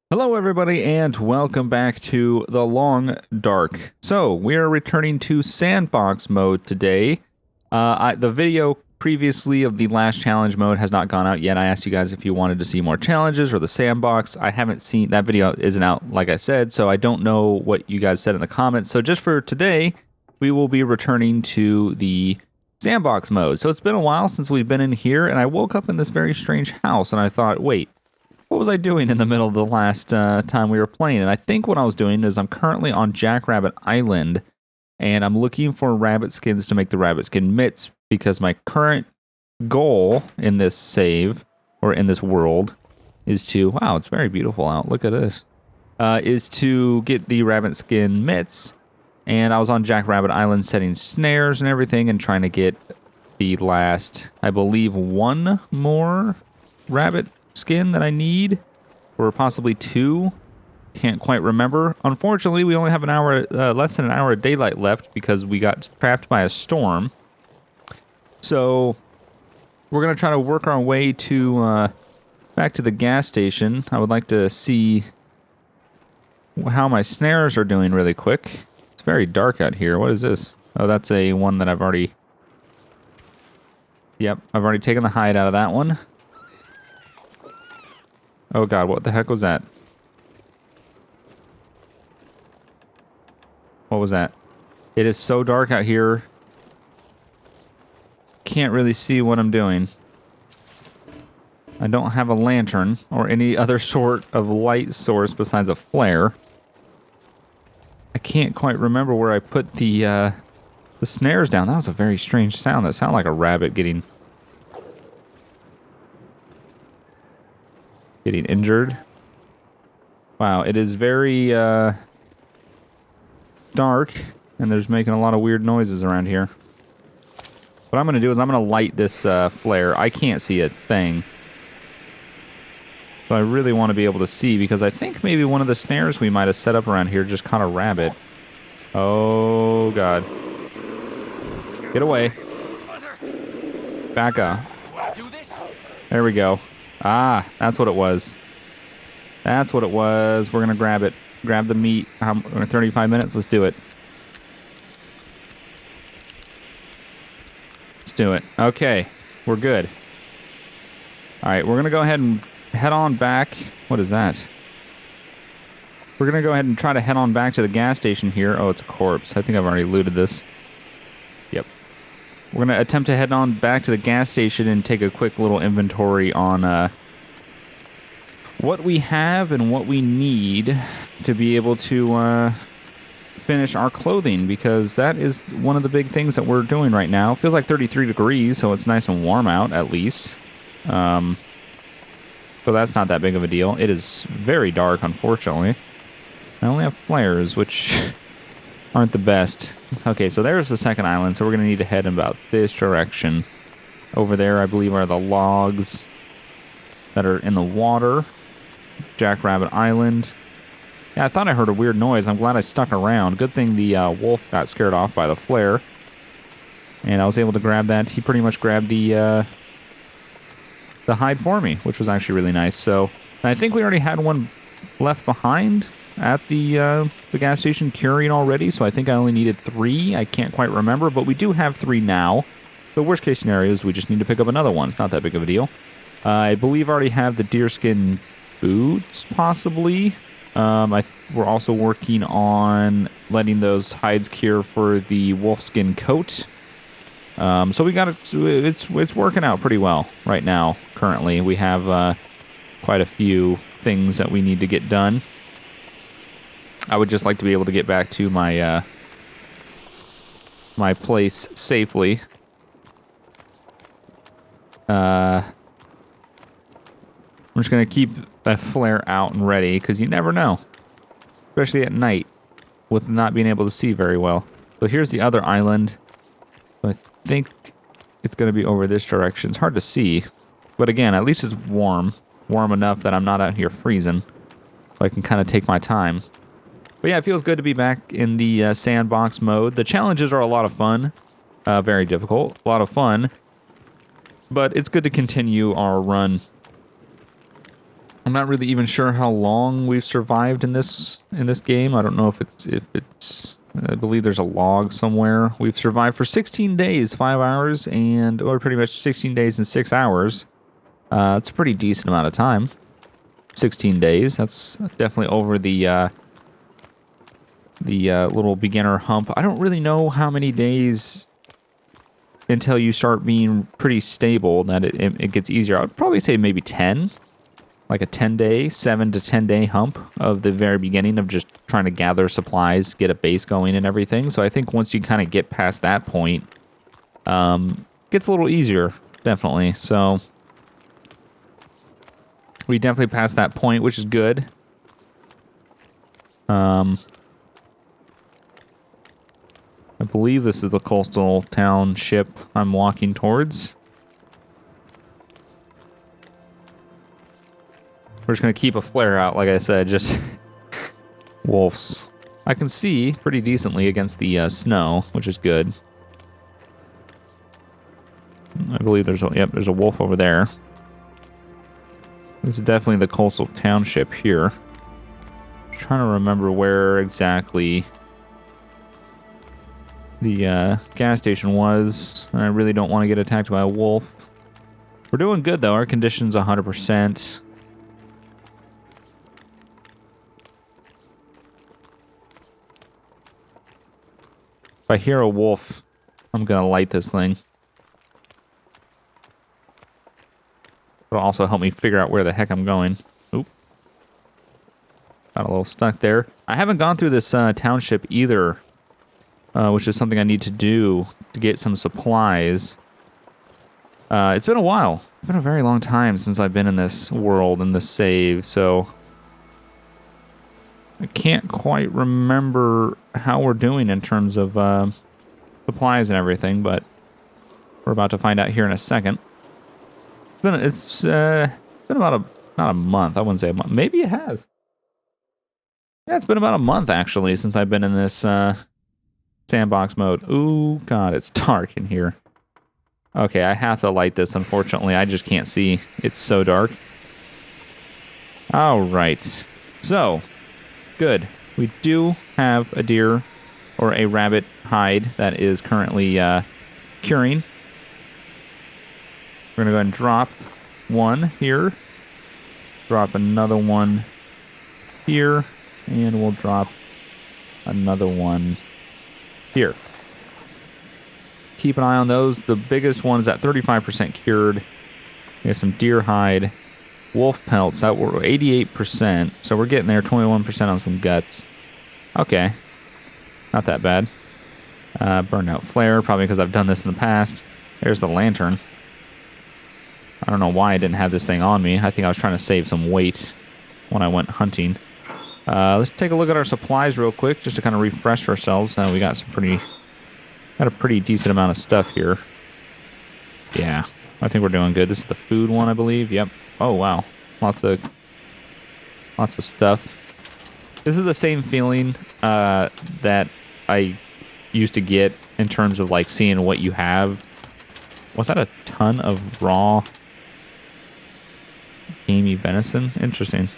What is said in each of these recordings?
Hello everybody and welcome back to The Long Dark. So, we are returning to Sandbox mode today. The video previously of the last challenge mode has not gone out yet. I asked you guys if you wanted to see more challenges or the Sandbox. I haven't seen, that video isn't out like I said, so I don't know what you guys said in the comments. So just for today, we will be returning to the Sandbox mode. So it's been a while since we've been in here and I woke up in this very strange house and I thought, wait, what was I doing in the middle of the last time we were playing? And I think what I was doing is I'm currently on Jackrabbit Island, and I'm looking for rabbit skins to make the rabbit skin mitts, because my current goal in this save, or in this world, is to... Wow, it's very beautiful out. Look at this. Is to get the rabbit skin mitts, and I was on Jackrabbit Island setting snares and everything, and trying to get the last, I believe, one more rabbit skin that I need, or possibly two. Can't quite remember. Unfortunately, we only have an hour, less than an hour of daylight left because we got trapped by a storm. So we're gonna try to work our way to back to the gas station. I would like to see how my snares are doing really quick. It's very dark out here. What is this? Oh, that's a one that I've already... Yep, I've already taken the hide out of that one. Oh god, what the heck was that? What was that? It is so dark out here. Can't really see what I'm doing. I don't have a lantern or any other sort of light source besides a flare. I can't quite remember where I put the snares down. That was a very strange sound. That sounded like a rabbit getting injured. Wow, it is very dark, and there's making a lot of weird noises around here. What I'm going to do is I'm going to light this flare. I can't see a thing. So I really want to be able to see, because I think maybe one of the snares we might have set up around here just caught a rabbit. Oh, God. Get away. Back up. There we go. Ah, that's what it was. That's what it was. We're going to grab it. Grab the meat. 35 minutes. Let's do it. Let's do it. Okay. We're good. All right. We're going to go ahead and head on back. What is that? We're going to go ahead and try to head on back to the gas station here. Oh, it's a corpse. I think I've already looted this. Yep. We're going to attempt to head on back to the gas station and take a quick little inventory on what we have and what we need to be able to finish our clothing, because that is one of the big things that we're doing right now. It feels like 33 degrees, so it's nice and warm out at least. So that's not that big of a deal. It is very dark, unfortunately. I only have flares, which aren't the best. Okay, so there's the second island, so we're going to need to head in about this direction. Over there, I believe, are the logs that are in the water. Jackrabbit Island. Yeah, I thought I heard a weird noise. I'm glad I stuck around. Good thing the wolf got scared off by the flare. And I was able to grab that. He pretty much grabbed the hide for me, which was actually really nice. So, I think we already had one left behind at the gas station curing already, so I think I only needed 3. I can't quite remember, but we do have 3 now. The worst case scenario is we just need to pick up another one. It's not that big of a deal. I believe I already have the deerskin boots, possibly. We're also working on letting those hides cure for the wolfskin coat. So we got it. It's working out pretty well right now. Currently, we have quite a few things that we need to get done. I would just like to be able to get back to my my place safely. I'm just gonna keep that flare out and ready, because you never know, especially at night with not being able to see very well. So here's the other island. I think it's gonna be over this direction. It's hard to see, but again, at least it's warm enough that I'm not out here freezing, so I can kind of take my time. But yeah, it feels good to be back in the sandbox mode. The challenges are a lot of fun. Very difficult. A lot of fun. But it's good to continue our run I'm not really even sure how long we've survived in this game. I don't know if it's I believe there's a log somewhere. We've survived for 16 days, 5 hours, or pretty much 16 days and 6 hours. It's a pretty decent amount of time. 16 days. That's definitely over the little beginner hump. I don't really know how many days until you start being pretty stable that it gets easier. I'd probably say maybe 10. Like a 10-day, 7 to 10-day hump of the very beginning of just trying to gather supplies, get a base going and everything. So I think once you kind of get past that point, gets a little easier, definitely. So we definitely passed that point, which is good. I believe this is the coastal township I'm walking towards. We're just going to keep a flare out, like I said, just wolves. I can see pretty decently against the snow, which is good. I believe there's a wolf over there. This is definitely the coastal township here. I'm trying to remember where exactly the gas station was. I really don't want to get attacked by a wolf. We're doing good, though. Our condition's 100%. If I hear a wolf, I'm gonna light this thing. It'll also help me figure out where the heck I'm going. Oop. Got a little stuck there. I haven't gone through this township either, which is something I need to do to get some supplies. It's been a while. It's been a very long time since I've been in this world, in this save, so I can't quite remember how we're doing in terms of supplies and everything, but we're about to find out here in a second. It's been about not a month. I wouldn't say a month. Maybe it has. Yeah, it's been about a month actually since I've been in this sandbox mode. Ooh, God, it's dark in here. Okay, I have to light this. Unfortunately, I just can't see. It's so dark. All right, so. Good. We do have a deer or a rabbit hide that is currently curing. We're going to go ahead and drop one here. Drop another one here. And we'll drop another one here. Keep an eye on those. The biggest one is at 35% cured. We have some deer hide. Wolf pelts, that were 88%, so we're getting there, 21% on some guts. Okay, not that bad. Burned out flare, probably because I've done this in the past. There's the lantern. I don't know why I didn't have this thing on me. I think I was trying to save some weight when I went hunting. Let's take a look at our supplies real quick, just to kind of refresh ourselves. We got a pretty decent amount of stuff here. Yeah, I think we're doing good. This is the food one, I believe. Yep. Oh, wow. Lots of stuff. This is the same feeling that I used to get in terms of, like, seeing what you have. Was that a ton of raw gamey venison? Interesting.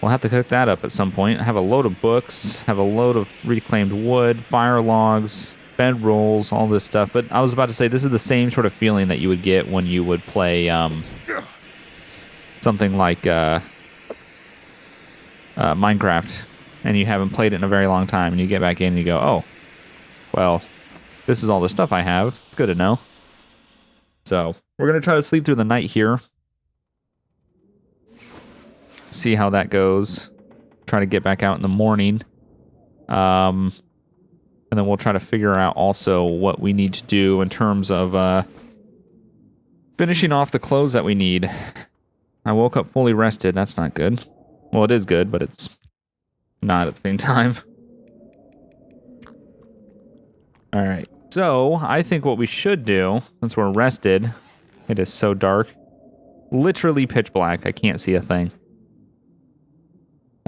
We'll have to cook that up at some point. I have a load of books, have a load of reclaimed wood, fire logs, bed rolls, all this stuff. But I was about to say, this is the same sort of feeling that you would get when you would play something like Minecraft, and you haven't played it in a very long time, and you get back in and you go, oh, well, this is all the stuff I have. It's good to know. So we're going to try to sleep through the night here. See how that goes. Try to get back out in the morning. And then we'll try to figure out also what we need to do in terms of finishing off the clothes that we need. I woke up fully rested. That's not good. Well, it is good, but it's not at the same time. All right. So I think what we should do, since we're rested, it is so dark. Literally pitch black. I can't see a thing.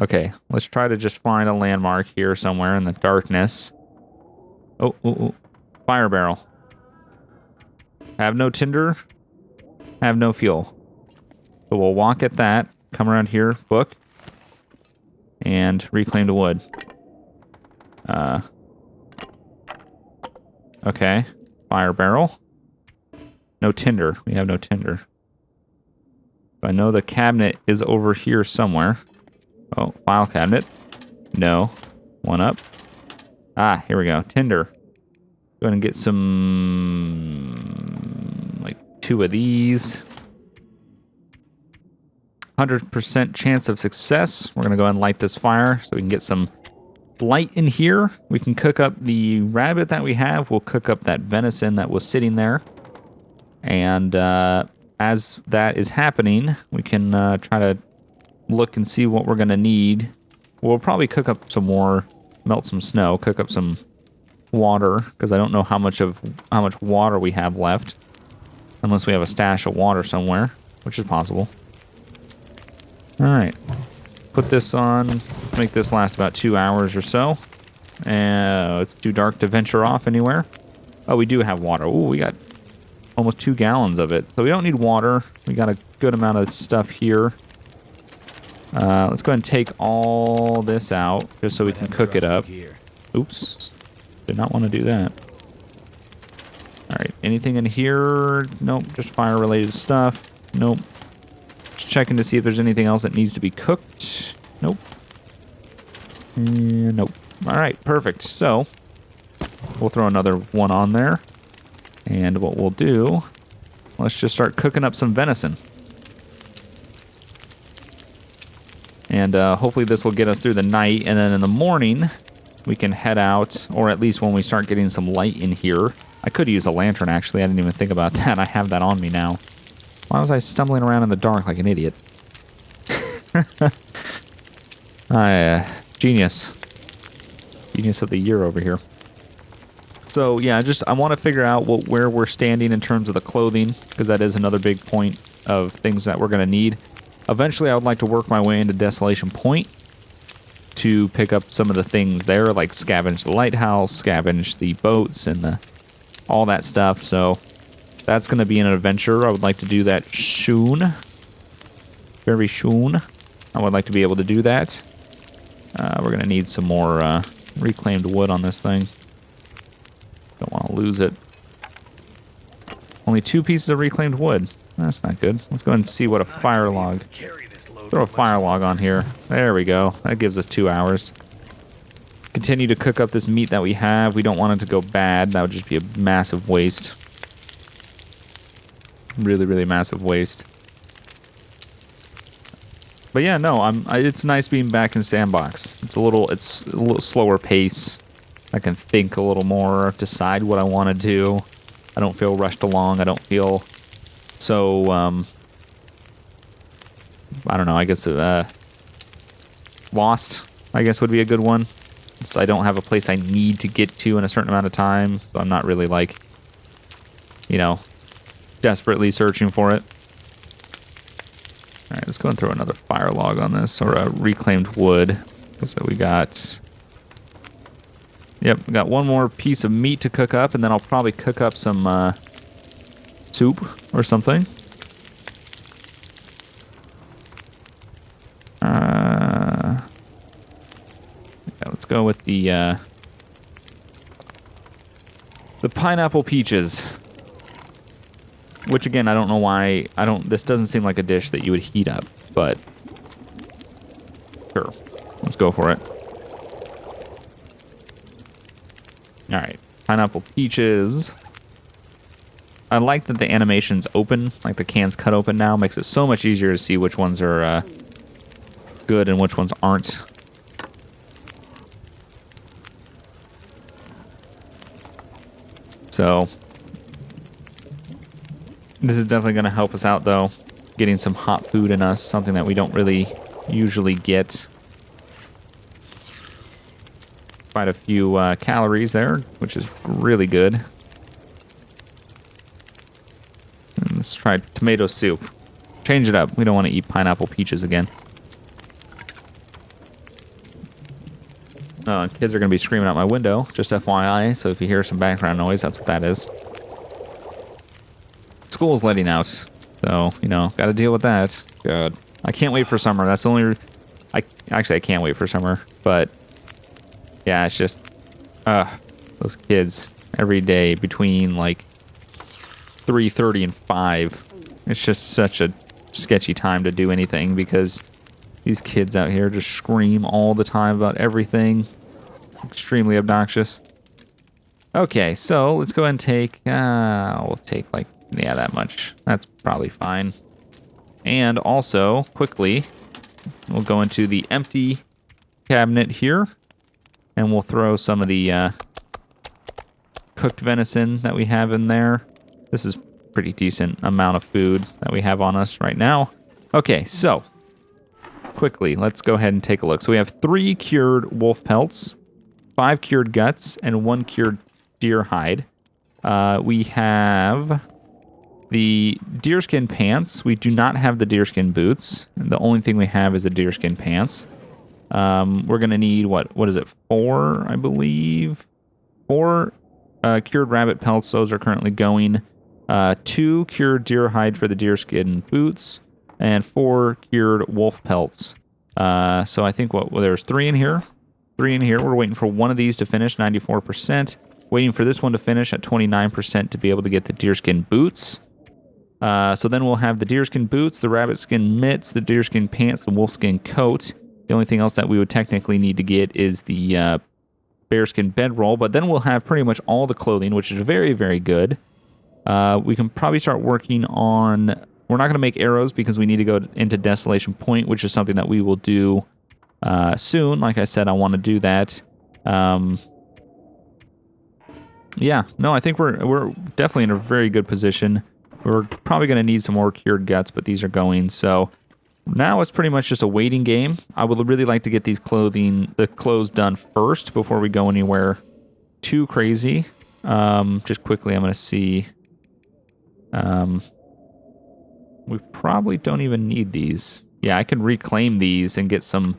Okay, let's try to just find a landmark here somewhere in the darkness. Oh. Fire barrel. Have no tinder. Have no fuel. So we'll walk at that, come around here, book, and reclaimed wood. Okay. Fire barrel. No tinder. We have no tinder. I know the cabinet is over here somewhere. Oh, file cabinet. No. One up. Ah, here we go. Tinder. Go ahead and get some... like 2 of these. 100% chance of success. We're going to go ahead and light this fire so we can get some light in here. We can cook up the rabbit that we have. We'll cook up that venison that was sitting there. And as that is happening, we can try to look and see what we're going to need. We'll probably cook up some more, melt some snow, cook up some water, because I don't know how much water we have left. Unless we have a stash of water somewhere, which is possible. Alright. Put this on. Make this last about 2 hours or so. And it's too dark to venture off anywhere. Oh, we do have water. Ooh, we got almost 2 gallons of it. So we don't need water. We got a good amount of stuff here. Let's go ahead and take all this out just so we can cook it up. Oops. Did not want to do that. Alright, anything in here? Nope, just fire-related stuff. Nope. Just checking to see if there's anything else that needs to be cooked. Nope. Nope. Alright, perfect. So, we'll throw another one on there. And what we'll do, let's just start cooking up some venison. And hopefully this will get us through the night. And then in the morning, we can head out, or at least when we start getting some light in here. I could use a lantern, actually. I didn't even think about that. I have that on me now. Why was I stumbling around in the dark like an idiot? Genius. Genius of the year over here. So, yeah, I want to figure out where we're standing in terms of the clothing, because that is another big point of things that we're going to need. Eventually, I would like to work my way into Desolation Point to pick up some of the things there, like scavenge the lighthouse, scavenge the boats, and all that stuff. So that's going to be an adventure. I would like to do that soon. Very soon. I would like to be able to do that. We're going to need some more reclaimed wood on this thing. Don't want to lose it. Only 2 pieces of reclaimed wood. That's not good. Let's go ahead and see what a fire log... Throw a fire log on here. There we go. That gives us 2 hours. Continue to cook up this meat that we have. We don't want it to go bad. That would just be a massive waste. Really, really massive waste. But yeah, no, it's nice being back in Sandbox. It's a little slower pace. I can think a little more, decide what I want to do. I don't feel rushed along. I don't feel so, I don't know, I guess, lost, I guess would be a good one. So I don't have a place I need to get to in a certain amount of time. So I'm not really, like, you know, desperately searching for it. Alright, let's go and throw another fire log on this, or a reclaimed wood. So we got... Yep, we got 1 more piece of meat to cook up, and then I'll probably cook up some soup or something. Yeah, let's go with the pineapple peaches. Which again, I don't know why this doesn't seem like a dish that you would heat up, but sure. Let's go for it. Alright, pineapple peaches. I like that the animation's open, like the can's cut open now. Makes it so much easier to see which ones are good and which ones aren't. So, this is definitely going to help us out, though. Getting some hot food in us, something that we don't really usually get. Quite a few calories there, which is really good. And let's try tomato soup. Change it up. We don't want to eat pineapple peaches again. Kids are going to be screaming out my window, just FYI, so if you hear some background noise, that's what that is. School's letting out. So, you know, got to deal with that. God. I can't wait for summer. That's the only... Actually, I can't wait for summer. But, yeah, it's just... those kids every day between, like, 3:30 and 5. It's just such a sketchy time to do anything because these kids out here just scream all the time about everything. Extremely obnoxious. Okay, so let's go ahead and take... we'll take, like, yeah, that much. That's probably fine. And also, quickly, we'll go into the empty cabinet here, and we'll throw some of the cooked venison that we have in there. This is pretty decent amount of food that we have on us right now. Okay, so quickly, let's go ahead and take a look. So we have 3 cured wolf pelts, 5 cured guts, and 1 cured deer hide. We have the deerskin pants. We do not have the deerskin boots. The only thing we have is the deerskin pants. We're gonna need what is it? 4, I believe. 4 cured rabbit pelts. Those are currently going. 2 cured deer hide for the deerskin boots, and 4 cured wolf pelts. So I think there's 3 in here. 3 in here. We're waiting for one of these to finish, 94%. Waiting for this one to finish at 29% to be able to get the deerskin boots. So then we'll have the deerskin boots, the rabbit skin mitts, the deerskin pants, the wolfskin coat. The only thing else that we would technically need to get is the bearskin bedroll, but then we'll have pretty much all the clothing, which is very, very good. We can probably start working on... We're not going to make arrows because we need to go into Desolation Point, which is something that we will do soon. Like I said, I want to do that. Yeah, no, I think we're definitely in a very good position. We're probably going to need some more cured guts, but these are going. So now it's pretty much just a waiting game. I would really like to get the clothes done first before we go anywhere too crazy. Just quickly, I'm going to see. We probably don't even need these. Yeah, I can reclaim these and get some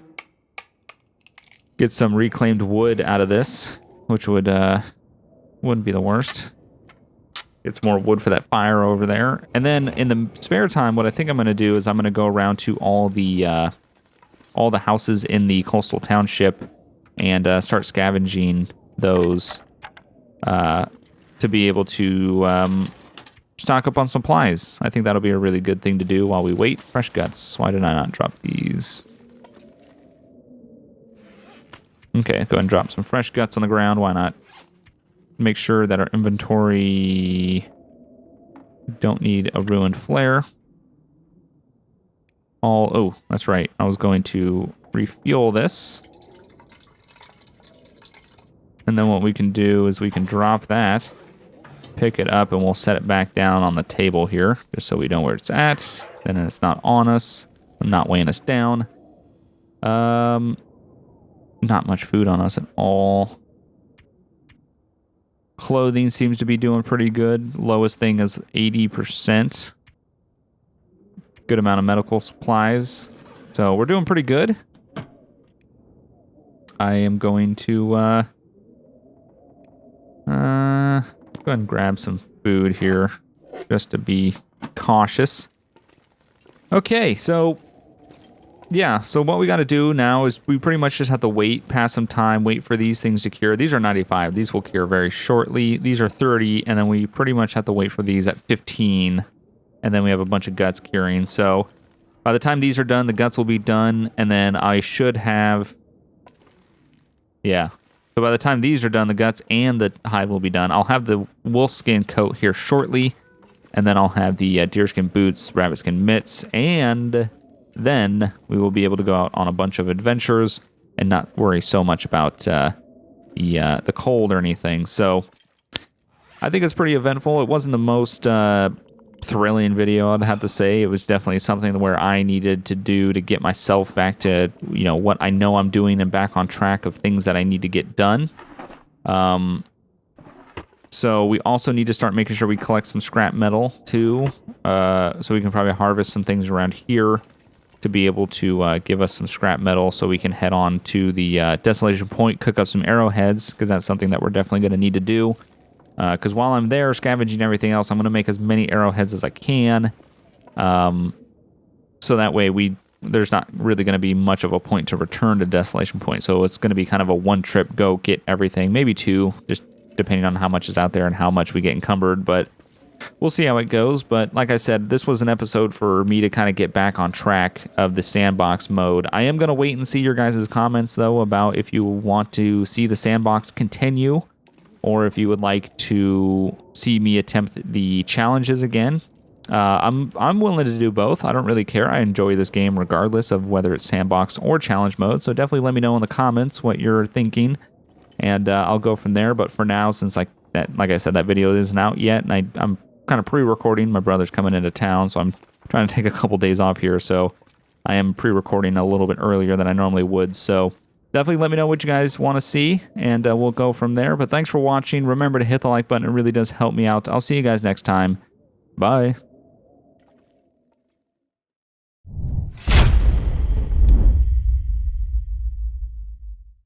reclaimed wood out of this, which wouldn't be the worst. Get some more wood for that fire over there. And then in the spare time, what I think I'm going to do is I'm going to go around to all the houses in the coastal township and start scavenging those to be able to stock up on supplies. I think that'll be a really good thing to do while we wait. Fresh guts. Why did I not drop these? Okay, go ahead and drop some fresh guts on the ground. Why not? Make sure that our inventory don't need a ruined flare. Oh, that's right. I was going to refuel this. And then what we can do is we can drop that, pick it up, and we'll set it back down on the table here, just so we know where it's at. Then it's not on us, not weighing us down. Not much food on us at all. Clothing seems to be doing pretty good. Lowest thing is 80%. Good amount of medical supplies. So we're doing pretty good. I am going to go ahead and grab some food here just to be cautious. Okay, so yeah, so what we got to do now is we pretty much just have to wait, pass some time, wait for these things to cure. These are 95. These will cure very shortly. These are 30, and then we pretty much have to wait for these at 15, and then we have a bunch of guts curing. So by the time these are done, the guts will be done, and then I should have... Yeah. So by the time these are done, the guts and the hide will be done. I'll have the wolfskin coat here shortly, and then I'll have the deerskin boots, rabbitskin mitts, and... then we will be able to go out on a bunch of adventures and not worry so much about the cold or anything. So I think it's pretty eventful. It wasn't the most thrilling video, I'd have to say. It was definitely something where I needed to do to get myself back to, you know, what I know I'm doing and back on track of things that I need to get done. So we also need to start making sure we collect some scrap metal too. So we can probably harvest some things around here to be able to give us some scrap metal so we can head on to the Desolation Point, cook up some arrowheads, because that's something that we're definitely going to need to do. Because while I'm there scavenging everything else, I'm going to make as many arrowheads as I can. So that way there's not really going to be much of a point to return to Desolation Point. So it's going to be kind of a one trip, go get everything, maybe two, just depending on how much is out there and how much we get encumbered. But we'll see how it goes. But like I said, this was an episode for me to kind of get back on track of the Sandbox mode. I am going to wait and see your guys' comments, though, about if you want to see the Sandbox continue or if you would like to see me attempt the challenges again. I'm willing to do both. I don't really care. I enjoy this game regardless of whether it's Sandbox or challenge mode. So definitely let me know in the comments what you're thinking, and I'll go from there. But for now, since like I said, that video isn't out yet, and I'm kind of pre-recording. My brother's coming into town, so I'm trying to take a couple days off here. So I am pre-recording a little bit earlier than I normally would. So definitely let me know what you guys want to see, and we'll go from there. But thanks for watching. Remember to hit the like button. It really does help me out. I'll see you guys next time. Bye.